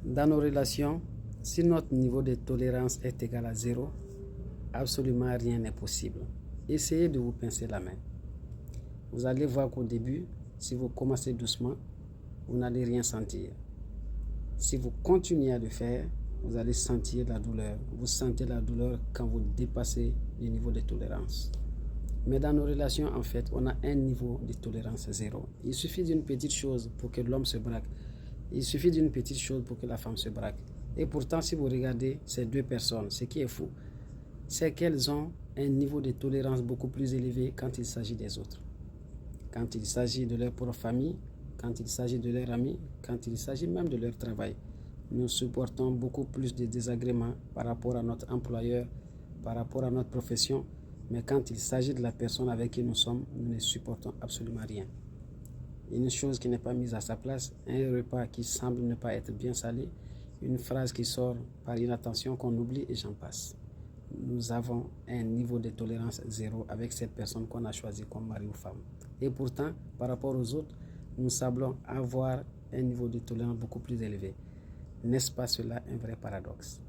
Dans nos relations, si notre niveau de tolérance est égal à 0, absolument rien n'est possible. Essayez de vous pincer la main. Vous allez voir qu'au début, si vous commencez doucement, vous n'allez rien sentir. Si vous continuez à le faire, vous allez sentir la douleur. Vous sentez la douleur quand vous dépassez le niveau de tolérance. Mais dans nos relations, en fait, on a un niveau de tolérance 0. Il suffit d'une petite chose pour que l'homme se braque. Il suffit d'une petite chose pour que la femme se braque. Et pourtant, si vous regardez ces deux personnes, ce qui est fou, c'est qu'elles ont un niveau de tolérance beaucoup plus élevé quand il s'agit des autres. Quand il s'agit de leur propre famille, quand il s'agit de leurs amis, quand il s'agit même de leur travail. Nous supportons beaucoup plus de désagréments par rapport à notre employeur, par rapport à notre profession, mais quand il s'agit de la personne avec qui nous sommes, nous ne supportons absolument rien. Une chose qui n'est pas mise à sa place, un repas qui semble ne pas être bien salé, une phrase qui sort par inattention qu'on oublie et j'en passe. Nous avons un niveau de tolérance 0 avec cette personne qu'on a choisie comme mari ou femme. Et pourtant, par rapport aux autres, nous semblons avoir un niveau de tolérance beaucoup plus élevé. N'est-ce pas cela un vrai paradoxe?